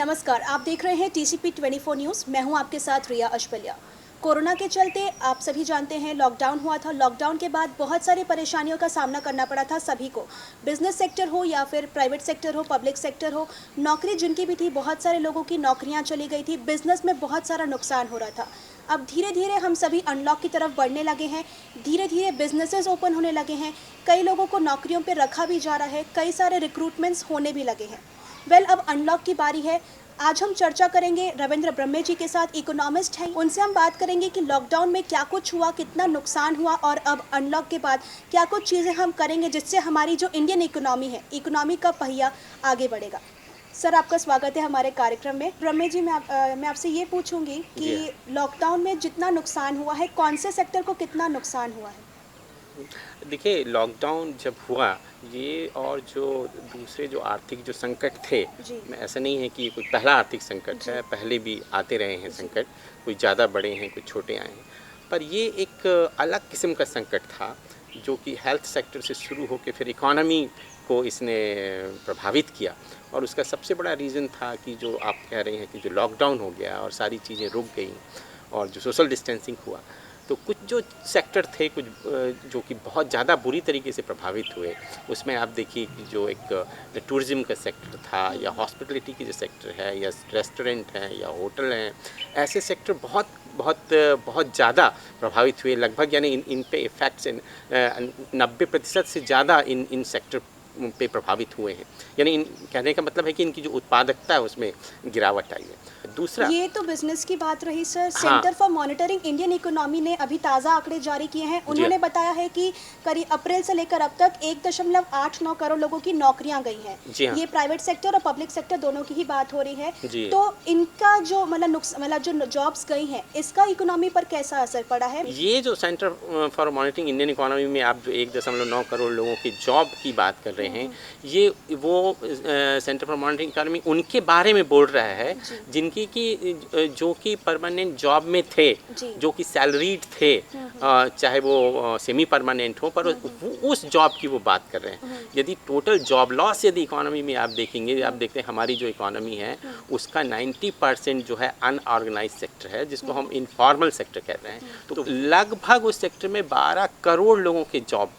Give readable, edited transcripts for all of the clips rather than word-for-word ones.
नमस्कार, आप देख रहे हैं TCP 24 न्यूज़। मैं हूं आपके साथ रिया अशपलिया। कोरोना के चलते आप सभी जानते हैं लॉकडाउन हुआ था। लॉकडाउन के बाद बहुत सारी परेशानियों का सामना करना पड़ा था सभी को। बिजनेस सेक्टर हो या फिर प्राइवेट सेक्टर हो, पब्लिक सेक्टर हो, नौकरी जिनकी भी थी, बहुत सारे लोगों की नौकरियां चली गई थी। बिजनेस में बहुत सारा नुकसान हो रहा था। अब धीरे धीरे हम सभी अनलॉक की तरफ बढ़ने लगे हैं। धीरे धीरे बिजनेसेस ओपन होने लगे हैं। कई लोगों को नौकरियों पर रखा भी जा रहा है। कई सारे रिक्रूटमेंट्स होने भी लगे हैं। अब अनलॉक की बारी है। आज हम चर्चा करेंगे रविंद्र ब्रह्मे जी के साथ, इकोनॉमिस्ट हैं। उनसे हम बात करेंगे कि लॉकडाउन में क्या कुछ हुआ, कितना नुकसान हुआ और अब अनलॉक के बाद क्या कुछ चीज़ें हम करेंगे जिससे हमारी जो इंडियन इकोनॉमी है, इकोनॉमी का पहिया आगे बढ़ेगा। सर, आपका स्वागत है हमारे कार्यक्रम में। ब्रह्मे जी, मैं आपसे ये पूछूंगी कि लॉकडाउन में जितना नुकसान हुआ है, कौन से सेक्टर को कितना नुकसान हुआ है? देखिए, लॉकडाउन जब हुआ ये और जो दूसरे जो आर्थिक जो संकट थे, मैं ऐसा नहीं है कि ये कोई पहला आर्थिक संकट है, पहले भी आते रहे हैं संकट, कोई ज़्यादा बड़े हैं, कुछ छोटे आए हैं, पर ये एक अलग किस्म का संकट था जो कि हेल्थ सेक्टर से शुरू होकर फिर इकोनॉमी को इसने प्रभावित किया। और उसका सबसे बड़ा रीज़न था कि जो आप कह रहे हैं कि जो लॉकडाउन हो गया और सारी चीज़ें रुक गई और जो सोशल डिस्टेंसिंग हुआ, तो कुछ जो सेक्टर थे, कुछ जो कि बहुत ज़्यादा बुरी तरीके से प्रभावित हुए। उसमें आप देखिए कि जो एक टूरिज़्म का सेक्टर था, या हॉस्पिटलिटी की जो सेक्टर है, या रेस्टोरेंट हैं, या होटल हैं, ऐसे सेक्टर बहुत बहुत बहुत ज़्यादा प्रभावित हुए। लगभग यानी इन पे इफ़ेक्ट्स 90% से ज़्यादा इन सेक्टर पे प्रभावित हुए हैं। यानी इन कहने का मतलब है कि इनकी जो उत्पादकता है उसमें गिरावट आई है। दूसरा, ये तो बिजनेस की बात रही सर। हाँ, centre for monitoring Indian economy ने अभी ताज़ा आंकड़े जारी किए हैं। उन्होंने बताया है कि करीब अप्रैल से लेकर अब तक 1.89 करोड़ लोगों की नौकरियां गई हैं। हाँ, ये प्राइवेट सेक्टर और पब्लिक सेक्टर दोनों की ही बात हो रही है। जी। तो इनका जो मतलब जो जॉब्स गई हैं, इसका इकोनॉमी पर कैसा असर पड़ा है? ये जो centre for monitoring Indian economy में आप जो 1.9 करोड़ लोगों की जॉब की बात कर रहे हैं, ये वो सेंटर फॉर मॉनिटरिंग इकोनॉमी उनके बारे में बोल रहा है जिनकी कि जो कि परमानेंट जॉब में थे, जो कि सैलरीड थे, चाहे वो सेमी परमानेंट हो, पर उस जॉब की वो बात कर रहे हैं। यदि टोटल जॉब लॉस यदि इकोनॉमी में आप देखेंगे, आप देखते हैं हमारी जो इकोनॉमी है उसका 90% जो है अनऑर्गेनाइज सेक्टर है, जिसको हम इनफॉर्मल सेक्टर कहते हैं। तो लगभग उस सेक्टर में 12 करोड़ लोगों के जॉब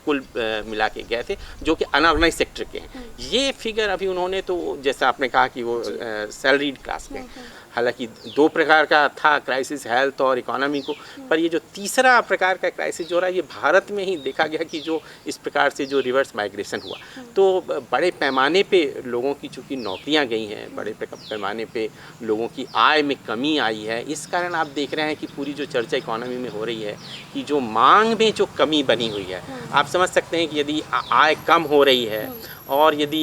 कुल मिला के गए थे जो कि अनऑर्गेनाइज सेक्टर के हैं। ये फिगर अभी उन्होंने, तो जैसा आपने कहा कि वो सैलरीड क्लास में, हालांकि दो प्रकार का था क्राइसिस, हेल्थ और इकोनॉमी को, पर ये जो तीसरा प्रकार का क्राइसिस जो हो रहा है, ये भारत में ही देखा गया कि जो इस प्रकार से जो रिवर्स माइग्रेशन हुआ, तो बड़े पैमाने पे लोगों की चूँकि नौकरियां गई हैं, बड़े पैमाने पे लोगों की आय में कमी आई है। इस कारण आप देख रहे हैं कि पूरी जो चर्चा इकोनॉमी में हो रही है कि जो मांग में जो कमी बनी हुई है, आप समझ सकते हैं कि यदि आय कम हो रही है और यदि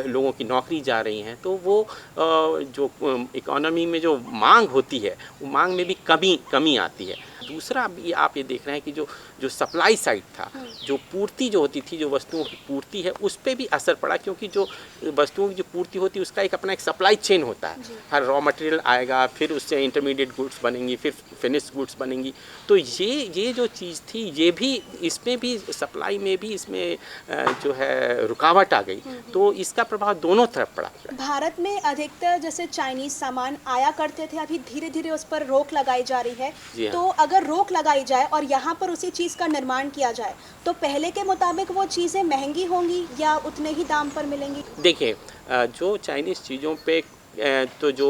लोगों की नौकरी जा रही हैं, तो वो जो इकोनॉमी में जो मांग होती है, वो मांग में भी कमी आती है। दूसरा आप ये देख रहे हैं कि जो सप्लाई साइड था, जो पूर्ति जो होती थी, जो वस्तुओं की पूर्ति है, उस पर भी असर पड़ा, क्योंकि जो वस्तुओं की जो पूर्ति होती है उसका अपना एक सप्लाई चेन होता है। हर रॉ मटेरियल आएगा, फिर उससे इंटरमीडिएट गुड्स बनेंगी, फिर फिनिश्ड गुड्स बनेंगी। तो ये जो चीज़ थी, ये भी इसमें भी सप्लाई में भी इसमें जो है रुकावट आ गई, तो इसका प्रभाव दोनों तरफ पड़ा। भारत में अधिकतर जैसे चाइनीज सामान आया करते थे, अभी धीरे धीरे उस पर रोक लगाई जा रही है। तो अगर रोक लगाई जाए और यहाँ पर उसी चीज़ का निर्माण किया जाए, तो पहले के मुताबिक वो चीज़ें महंगी होंगी या उतने ही दाम पर मिलेंगी? देखिए, जो चाइनीज़ चीज़ों पे तो जो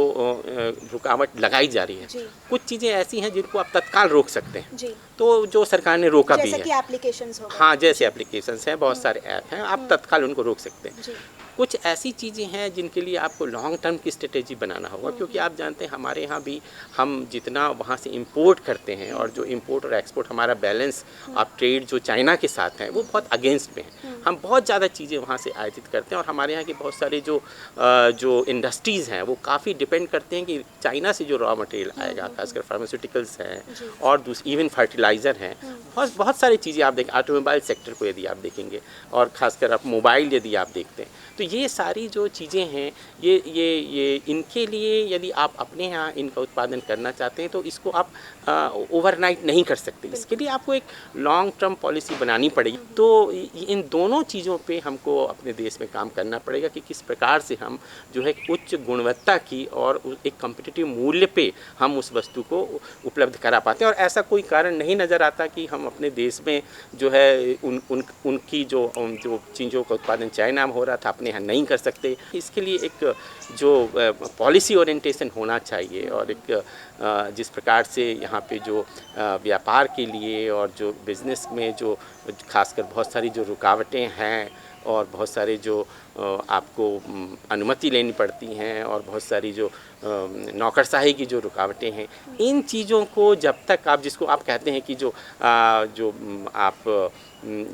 रुकावट लगाई जा रही है, कुछ चीज़ें ऐसी हैं जिनको आप तत्काल रोक सकते हैं, तो जो सरकार ने रोका भी है, जैसे कि एप्लीकेशंस हो गए। हाँ, जैसे एप्लीकेशंस हैं, बहुत सारे ऐप हैं, आप तत्काल उनको रोक सकते हैं। कुछ ऐसी चीज़ें हैं जिनके लिए आपको लॉन्ग टर्म की स्ट्रेटेजी बनाना होगा, क्योंकि आप जानते हैं हमारे यहाँ भी हम जितना वहाँ से इंपोर्ट करते हैं, और जो इंपोर्ट और एक्सपोर्ट हमारा बैलेंस ऑफ ट्रेड जो चाइना के साथ है, वो बहुत अगेंस्ट में है। हम बहुत ज़्यादा चीज़ें वहाँ से आयातित करते हैं, और हमारे यहाँ के बहुत सारे जो इंडस्ट्रीज़ हैं वो काफ़ी डिपेंड करते हैं कि चाइना से जो रॉ मटेरियल आएगा, खासकर फार्मास्यूटिकल्स हैं और इवन फर्टिलाइजर फर्टिलाइज़र हैं, बहुत बहुत सारी चीज़ें आप देखें, ऑटोमोबाइल सेक्टर को यदि आप देखेंगे और ख़ासकर आप मोबाइल यदि आप देखते हैं, तो ये सारी जो चीज़ें हैं ये इनके लिए यदि आप अपने यहाँ इनका उत्पादन करना चाहते हैं तो इसको आप ओवरनाइट नहीं कर सकते। इसके लिए आपको एक लॉन्ग टर्म पॉलिसी बनानी पड़ेगी। तो इन दोनों चीज़ों पे हमको अपने देश में काम करना पड़ेगा कि किस प्रकार से हम जो है उच्च गुणवत्ता की और एक कॉम्पिटिटिव मूल्य पे हम उस वस्तु को उपलब्ध करा पाते हैं। और ऐसा कोई कारण नहीं नज़र आता कि हम अपने देश में जो है उनकी जो चीज़ों का उत्पादन चाइना में हो रहा था अपने यहाँ नहीं कर सकते। इसके लिए एक जो पॉलिसी ओरिएंटेशन होना चाहिए और एक जिस प्रकार से यहाँ पे जो व्यापार के लिए और जो बिज़नेस में जो खासकर बहुत सारी जो रुकावटें हैं और बहुत सारे जो आपको अनुमति लेनी पड़ती हैं और बहुत सारी जो नौकरशाही की जो रुकावटें हैं, इन चीज़ों को जब तक आप जिसको आप कहते हैं कि जो आप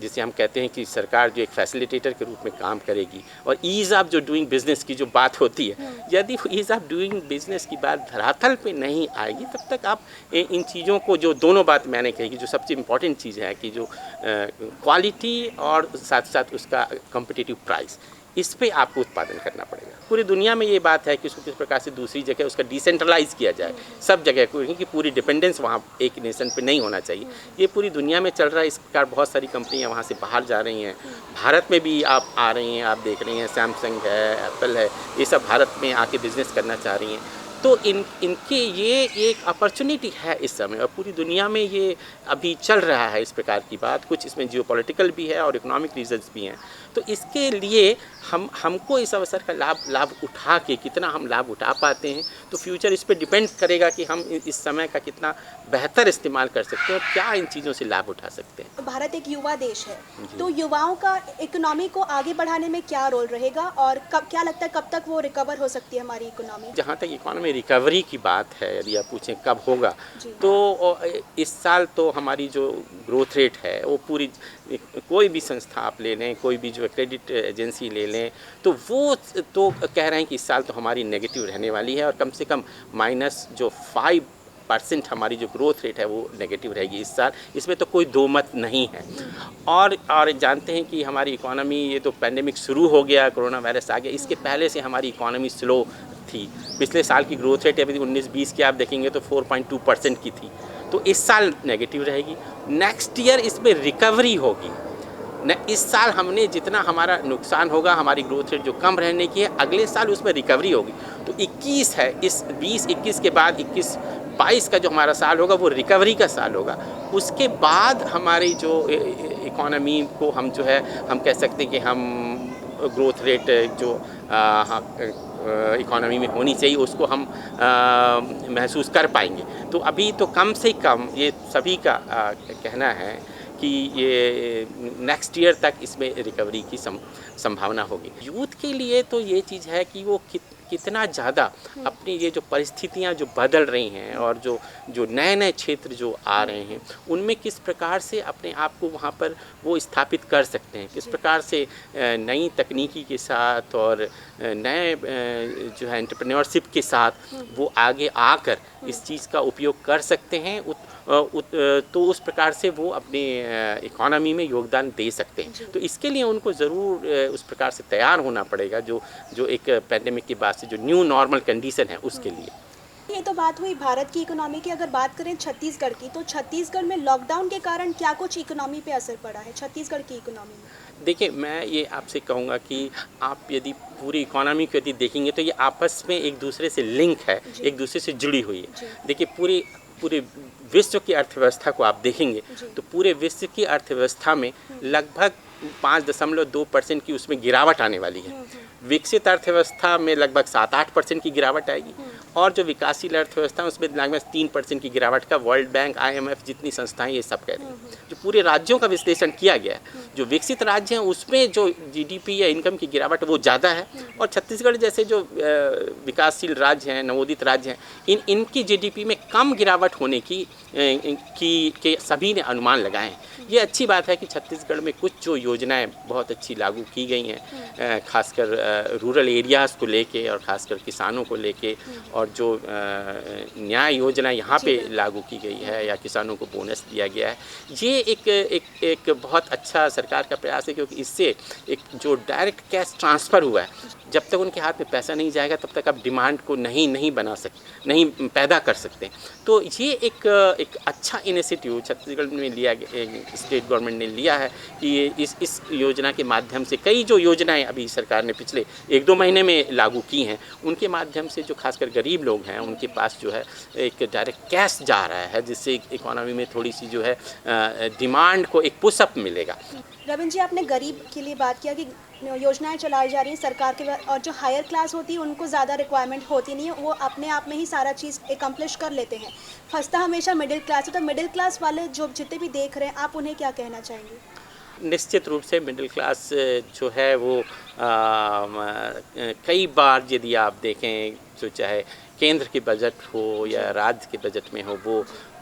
जिसे हम कहते हैं कि सरकार जो एक फैसिलिटेटर के रूप में काम करेगी और ईज़ ऑफ जो डूइंग बिज़नेस की जो बात होती है, यदि ईज़ ऑफ डूइंग बिज़नेस की बात धरातल पे नहीं आएगी तब तक आप इन चीज़ों को जो दोनों बात मैंने कही कि जो सबसे इम्पॉर्टेंट चीज़ है कि जो क्वालिटी और साथ साथ उसका कॉम्पिटिटिव प्राइस, इस पे आपको उत्पादन करना पड़ेगा। पूरी दुनिया में ये बात है कि उसको किस प्रकार से दूसरी जगह उसका डिसेंट्रलाइज किया जाए सब जगह को, क्योंकि पूरी डिपेंडेंस वहाँ एक नेशन पे नहीं होना चाहिए। ये पूरी दुनिया में चल रहा है। इस प्रकार बहुत सारी कंपनियाँ वहाँ से बाहर जा रही हैं, भारत में भी आप आ रही हैं, आप देख रही हैं सैमसंग है, एप्पल है, ये सब भारत में आके बिज़नेस करना चाह रही हैं। तो इनके ये एक अपॉर्चुनिटी है इस समय और पूरी दुनिया में ये अभी चल रहा है इस प्रकार की बात। कुछ इसमें जियोपॉलिटिकल भी है और इकोनॉमिक रीजंस भी हैं। तो इसके लिए हमको इस अवसर का लाभ उठा के कितना हम लाभ उठा पाते हैं, तो फ्यूचर इस पर डिपेंड करेगा कि हम इस समय का कितना बेहतर इस्तेमाल कर सकते हैं और क्या इन चीज़ों से लाभ उठा सकते हैं। भारत एक युवा देश है, तो युवाओं का इकोनॉमी को आगे बढ़ाने में क्या रोल रहेगा और क्या लगता है कब तक वो रिकवर हो सकती है हमारी इकोनॉमी? जहाँ तक इकोनॉमी रिकवरी की बात है, यदि आप पूछें कब होगा, तो इस साल तो हमारी जो ग्रोथ रेट है वो पूरी, कोई भी संस्था आप ले लें, कोई भी जो क्रेडिट एजेंसी ले लें, तो वो तो कह रहे हैं कि इस साल तो हमारी नेगेटिव रहने वाली है और कम से कम -5% हमारी जो ग्रोथ रेट है वो नेगेटिव रहेगी इस साल। इसमें तो कोई दो मत नहीं है। और जानते हैं कि हमारी इकोनॉमी, ये तो पैंडेमिक शुरू हो गया, कोरोना वायरस आ गया, इसके पहले से हमारी इकोनॉमी स्लो थी। पिछले साल की ग्रोथ रेट अभी 19-20 की आप देखेंगे तो 4.2% की थी, तो इस साल नेगेटिव रहेगी। नेक्स्ट ईयर इसमें रिकवरी होगी। इस साल हमने जितना हमारा नुकसान होगा, हमारी ग्रोथ रेट जो कम रहने की है, अगले साल उसमें रिकवरी होगी। तो 21 है, इस 20-21 के बाद 21-22 का जो हमारा साल होगा वो रिकवरी का साल होगा। उसके बाद हमारी जो इकोनॉमी को हम जो है हम कह सकते हैं कि हम ग्रोथ रेट जो इकोनॉमी में होनी चाहिए उसको हम महसूस कर पाएंगे। तो अभी तो कम से कम ये सभी का कहना है कि ये नेक्स्ट ईयर तक इसमें रिकवरी की संभावना होगी। यूथ के लिए तो ये चीज़ है कि वो कितना ज़्यादा अपनी ये जो परिस्थितियाँ जो बदल रही हैं और जो नए क्षेत्र जो आ रहे हैं उनमें किस प्रकार से अपने आप को वहाँ पर वो स्थापित कर सकते हैं, किस प्रकार से नई तकनीकी के साथ और नए जो है एंटरप्रेन्योरशिप के साथ वो आगे आकर इस चीज़ का उपयोग कर सकते हैं, तो उस प्रकार से वो अपने इकोनॉमी में योगदान दे सकते हैं। तो इसके लिए उनको ज़रूर उस प्रकार से तैयार होना पड़ेगा जो एक पैंडेमिक के बाद से जो न्यू नॉर्मल कंडीशन है उसके लिए। ये तो बात हुई भारत की इकोनॉमी की। अगर बात करें छत्तीसगढ़ की, तो छत्तीसगढ़ में लॉकडाउन के कारण क्या कुछ इकोनॉमी पे असर पड़ा है छत्तीसगढ़ की इकोनॉमी में? देखिए, मैं ये आपसे कहूँगा कि आप यदि पूरी इकोनॉमी को यदि देखेंगे तो ये आपस में एक दूसरे से लिंक है, एक दूसरे से जुड़ी हुई है। देखिए, पूरे विश्व की अर्थव्यवस्था को आप देखेंगे तो पूरे विश्व की अर्थव्यवस्था में लगभग 5.2% की उसमें गिरावट आने वाली है। विकसित अर्थव्यवस्था में लगभग 7-8% की गिरावट आएगी और जो विकासशील अर्थव्यवस्था है उसमें लगभग 3% की गिरावट का वर्ल्ड बैंक, IMF जितनी संस्थाएं ये सब कह रही हैं। जो पूरे राज्यों का विश्लेषण किया गया है, जो विकसित राज्य हैं उसमें जो GDP या इनकम की गिरावट वो ज़्यादा है और छत्तीसगढ़ जैसे जो विकासशील राज्य हैं, नवोदित राज्य हैं, इनकी GDP में कम गिरावट होने के सभी ने अनुमान लगाए हैं। ये अच्छी बात है कि छत्तीसगढ़ में कुछ जो योजनाएं बहुत अच्छी लागू की गई हैं, खासकर रूरल एरियाज़ को लेके और खासकर किसानों को लेके, और जो न्याय योजना यहाँ पे लागू की गई है या किसानों को बोनस दिया गया है, ये एक बहुत अच्छा सरकार का प्रयास है, क्योंकि इससे एक जो डायरेक्ट कैश ट्रांसफ़र हुआ है, जब तक उनके हाथ में पैसा नहीं जाएगा तब तक आप डिमांड को नहीं बना सकते, नहीं पैदा कर सकते। तो ये एक अच्छा इनिशिएटिव छत्तीसगढ़ में लिया, स्टेट गवर्नमेंट ने लिया है कि ये इस योजना के माध्यम से कई जो योजनाएं अभी सरकार ने पिछले 1-2 महीने में लागू की हैं, उनके माध्यम से जो खासकर गरीब लोग हैं उनके पास जो है एक डायरेक्ट कैश जा रहा है, जिससे इकोनॉमी में थोड़ी सी जो है डिमांड को एक पुशअप मिलेगा। रविंद्र जी, आपने गरीब के लिए बात किया कि योजनाएं चलाई जा रही हैं सरकार के, और जो हायर क्लास होती है उनको ज़्यादा रिक्वायरमेंट होती नहीं है, वो अपने आप में ही सारा चीज़ एकम्प्लिश कर लेते हैं। फंसता हमेशा मिडिल क्लास है, तो मिडिल क्लास वाले जो जितने भी देख रहे हैं, आप उन्हें क्या कहना चाहेंगे? निश्चित रूप से मिडिल क्लास जो है वो कई बार यदि आप देखें तो चाहे केंद्र के बजट हो या राज्य के बजट में हो,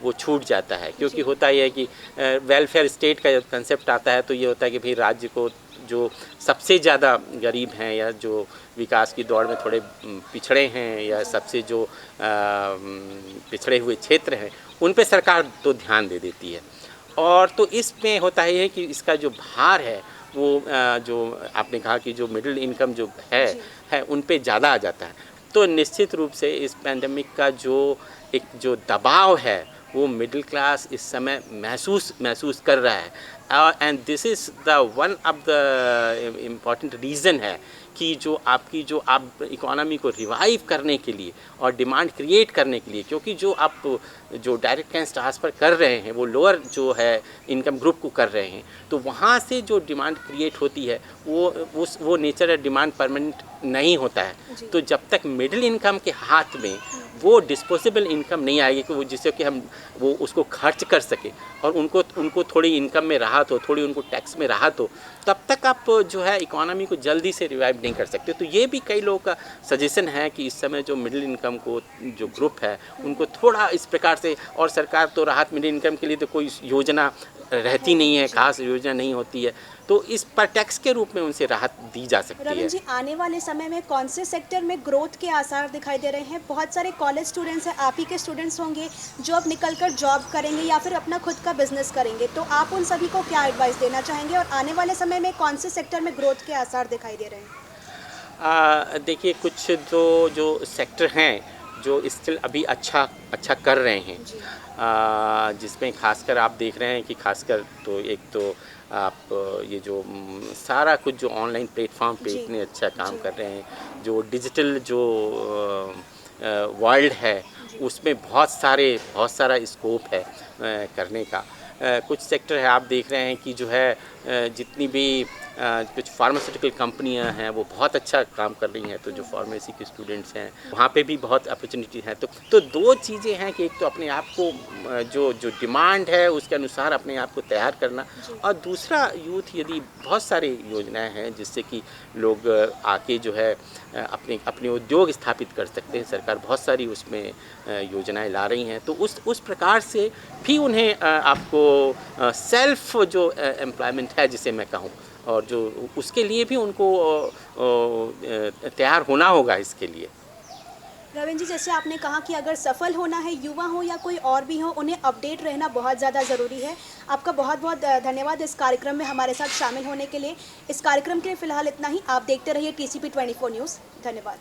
वो छूट जाता है, क्योंकि होता ही है कि वेलफेयर स्टेट का जब कंसेप्ट आता है तो ये होता है कि भाई राज्य को जो सबसे ज़्यादा गरीब हैं या जो विकास की दौड़ में थोड़े पिछड़े हैं या सबसे जो पिछड़े हुए क्षेत्र हैं, उन पे सरकार तो ध्यान दे देती है। और तो इसमें होता ही है कि इसका जो भार है वो जो आपने कहा कि जो मिडिल इनकम जो है उन पे ज़्यादा आ जाता है। तो निश्चित रूप से इस पैंडेमिक का जो दबाव है वो मिडिल क्लास इस समय महसूस कर रहा है, and this is the one of the important reason है कि जो आप इकोनॉमी को रिवाइव करने के लिए और डिमांड क्रिएट करने के लिए, क्योंकि जो डायरेक्ट कैश ट्रांसफ़र कर रहे हैं वो लोअर जो है इनकम ग्रुप को कर रहे हैं, तो वहाँ से जो डिमांड क्रिएट होती है वो नेचर डिमांड परमानेंट नहीं होता है। तो जब तक मिडिल इनकम के हाथ में वो डिस्पोजेबल इनकम नहीं आएगी कि वो जिससे कि हम वो उसको खर्च कर सके और उनको थोड़ी इनकम में राहत हो, थोड़ी उनको टैक्स में राहत हो, तब तक आप जो है इकोनॉमी को जल्दी से रिवाइव नहीं कर सकते। तो ये भी कई लोगों का सजेशन है कि इस समय जो मिडिल इनकम को जो ग्रुप है उनको थोड़ा इस प्रकार से, और सरकार तो राहत मिडिल इनकम के लिए तो कोई योजना रहती नहीं है, खास योजना नहीं होती है, तो इस पर टैक्स के रूप में उनसे राहत दी जा सकती है। रविंद्र जी, आने वाले समय में कौन से सेक्टर में ग्रोथ के आसार दिखाई दे रहे हैं? बहुत सारे कॉलेज स्टूडेंट्स हैं, आप ही के स्टूडेंट्स होंगे जो अब निकलकर जॉब करेंगे या फिर अपना खुद का बिजनेस करेंगे, तो आप उन सभी को क्या एडवाइस देना चाहेंगे, और आने वाले समय में कौन से सेक्टर में ग्रोथ के आसार दिखाई दे रहे हैं? देखिए, कुछ जो सेक्टर हैं जो स्टिल अभी अच्छा कर रहे हैं, जिसमें खासकर आप देख रहे हैं कि खासकर तो एक तो आप ये जो सारा कुछ जो ऑनलाइन प्लेटफॉर्म पे इतने अच्छा काम कर रहे हैं, जो डिजिटल जो वर्ल्ड है उसमें बहुत सारा स्कोप है करने का। कुछ सेक्टर है आप देख रहे हैं कि जो है जितनी भी कुछ फार्मास्यूटिकल कंपनियां हैं वो बहुत अच्छा काम कर रही हैं, तो जो फार्मेसी के स्टूडेंट्स हैं वहाँ पे भी बहुत अपॉर्चुनिटी है। तो दो चीज़ें हैं कि एक तो अपने आप को जो डिमांड है उसके अनुसार अपने आप को तैयार करना, और दूसरा यूथ यदि बहुत सारी योजनाएं हैं जिससे कि लोग आके जो है अपने उद्योग स्थापित कर सकते हैं, सरकार बहुत सारी उसमें योजनाएं ला रही हैं, तो उस प्रकार से भी उन्हें आपको सेल्फ जो एम्प्लॉयमेंट है जिसे मैं कहूँ, और जो उसके लिए भी उनको तैयार होना होगा इसके लिए। रविंद्र जी, जैसे आपने कहा कि अगर सफल होना है, युवा हो या कोई और भी हो, उन्हें अपडेट रहना बहुत ज़्यादा ज़रूरी है। आपका बहुत बहुत धन्यवाद इस कार्यक्रम में हमारे साथ शामिल होने के लिए। इस कार्यक्रम के लिए फ़िलहाल इतना ही। आप देखते रहिए TCP 24 न्यूज़। धन्यवाद।